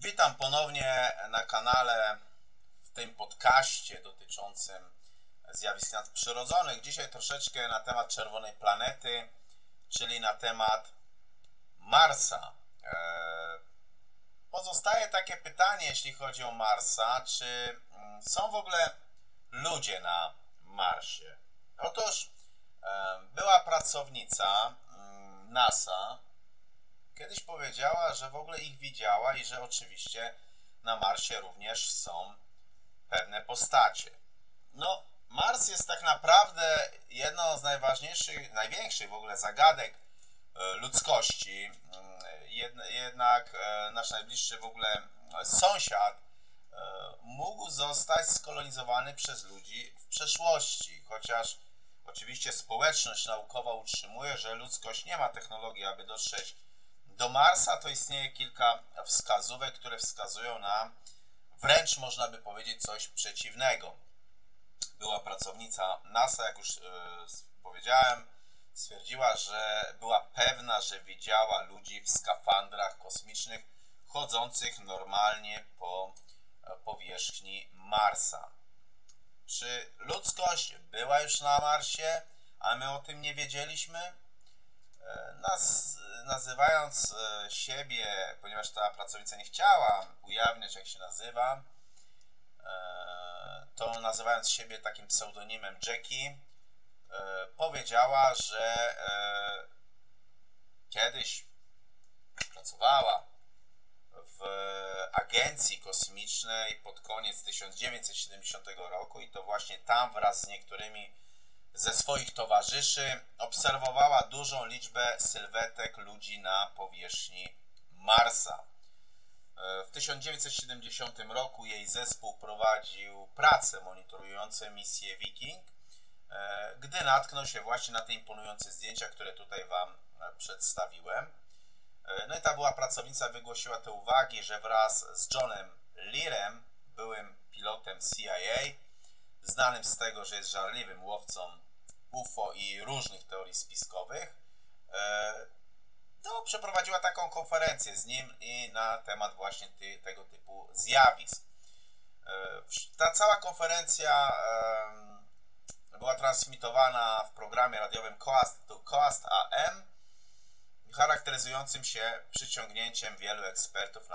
Witam ponownie na kanale w tym podcaście dotyczącym zjawisk nadprzyrodzonych. Dzisiaj troszeczkę na temat czerwonej planety, czyli na temat Marsa. Pozostaje takie pytanie, jeśli chodzi o Marsa, czy są w ogóle ludzie na Marsie? Otóż była pracownica NASA, kiedyś powiedziała, że w ogóle ich widziała i że oczywiście na Marsie również są pewne postacie. No, Mars jest tak naprawdę jedną z największych w ogóle zagadek ludzkości. Jednak nasz najbliższy w ogóle sąsiad mógł zostać skolonizowany przez ludzi w przeszłości, chociaż oczywiście społeczność naukowa utrzymuje, że ludzkość nie ma technologii, aby dotrzeć do Marsa. To istnieje kilka wskazówek, które wskazują na wręcz można by powiedzieć coś przeciwnego. Była pracownica NASA, jak już powiedziałem, stwierdziła, że była pewna, że widziała ludzi w skafandrach kosmicznych chodzących normalnie po powierzchni Marsa. Czy ludzkość była już na Marsie, a my o tym nie wiedzieliśmy? Nazywając siebie, ponieważ ta pracownica nie chciała ujawniać, jak się nazywa, to nazywając siebie takim pseudonimem Jackie, powiedziała, że kiedyś pracowała w agencji kosmicznej pod koniec 1970 roku i to właśnie tam wraz z niektórymi ze swoich towarzyszy obserwowała dużą liczbę sylwetek ludzi na powierzchni Marsa. W 1970 roku jej zespół prowadził prace monitorujące misję Viking, gdy natknął się właśnie na te imponujące zdjęcia, które tutaj Wam przedstawiłem. No i ta była pracownica wygłosiła te uwagi, że wraz z Johnem Learem, byłym pilotem CIA, znanym z tego, że jest żarliwym łowcą UFO i różnych teorii spiskowych, to przeprowadziła taką konferencję z nim i na temat właśnie tego typu zjawisk. Ta cała konferencja była transmitowana w programie radiowym Coast AM, charakteryzującym się przyciągnięciem wielu ekspertów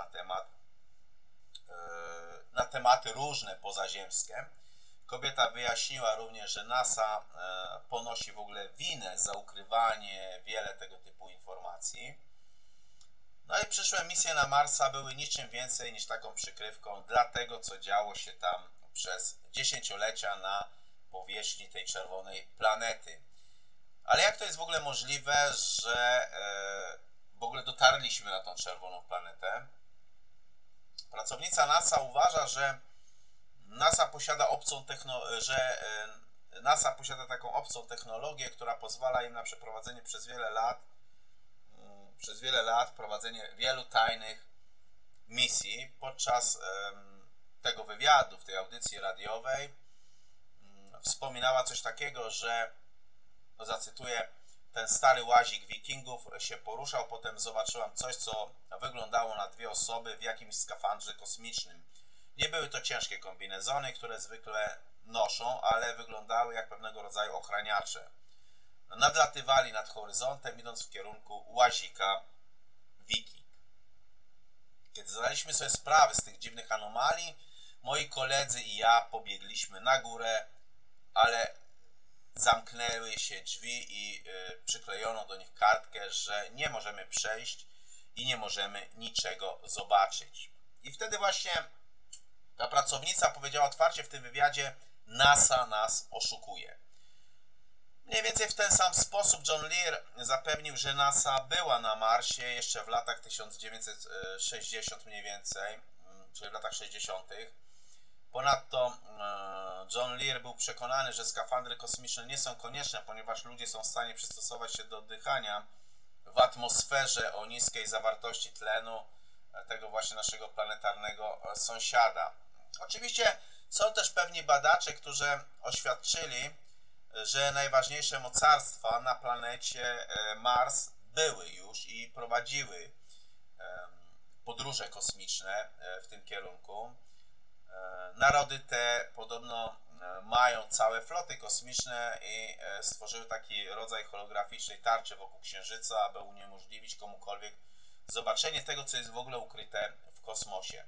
na tematy różne pozaziemskie. Kobieta wyjaśniła również, że NASA ponosi w ogóle winę za ukrywanie wiele tego typu informacji. No i przyszłe misje na Marsa były niczym więcej niż taką przykrywką dla tego, co działo się tam przez dziesięciolecia na powierzchni tej czerwonej planety. Ale jak to jest w ogóle możliwe, że w ogóle dotarliśmy na tą czerwoną planetę? Pracownica NASA uważa, że NASA posiada taką obcą technologię, która pozwala im na przeprowadzenie przez wiele lat prowadzenie wielu tajnych misji. Podczas tego wywiadu, w tej audycji radiowej wspominała coś takiego, że, no zacytuję, ten stary łazik wikingów się poruszał, potem zobaczyłam coś, co wyglądało na dwie osoby w jakimś skafandrze kosmicznym. Nie były to ciężkie kombinezony, które zwykle noszą, ale wyglądały jak pewnego rodzaju ochraniacze. Nadlatywali nad horyzontem, idąc w kierunku łazika Viking. Kiedy zdaliśmy sobie sprawę z tych dziwnych anomalii, moi koledzy i ja pobiegliśmy na górę, ale zamknęły się drzwi i przyklejono do nich kartkę, że nie możemy przejść i nie możemy niczego zobaczyć. I wtedy właśnie ta pracownica powiedziała otwarcie w tym wywiadzie: NASA nas oszukuje. Mniej więcej w ten sam sposób John Lear zapewnił, że NASA była na Marsie jeszcze w latach 1960 mniej więcej, czyli w latach 60. Ponadto John Lear był przekonany, że skafandry kosmiczne nie są konieczne, ponieważ ludzie są w stanie przystosować się do oddychania w atmosferze o niskiej zawartości tlenu tego właśnie naszego planetarnego sąsiada. Oczywiście są też pewni badacze, którzy oświadczyli, że najważniejsze mocarstwa na planecie Mars były już i prowadziły podróże kosmiczne w tym kierunku. Narody te podobno mają całe floty kosmiczne i stworzyły taki rodzaj holograficznej tarczy wokół Księżyca, aby uniemożliwić komukolwiek zobaczenie tego, co jest w ogóle ukryte w kosmosie.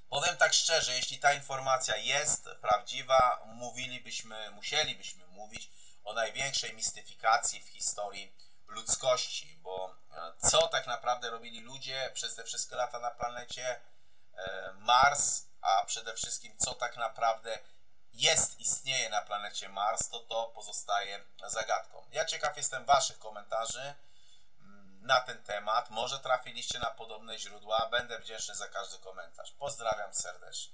Powiem tak szczerze, jeśli ta informacja jest prawdziwa, musielibyśmy mówić o największej mistyfikacji w historii ludzkości, bo co tak naprawdę robili ludzie przez te wszystkie lata na planecie Mars, a przede wszystkim co tak naprawdę istnieje na planecie Mars, to pozostaje zagadką. Ja ciekaw jestem Waszych komentarzy na ten temat. Może trafiliście na podobne źródła. Będę wdzięczny za każdy komentarz. Pozdrawiam serdecznie.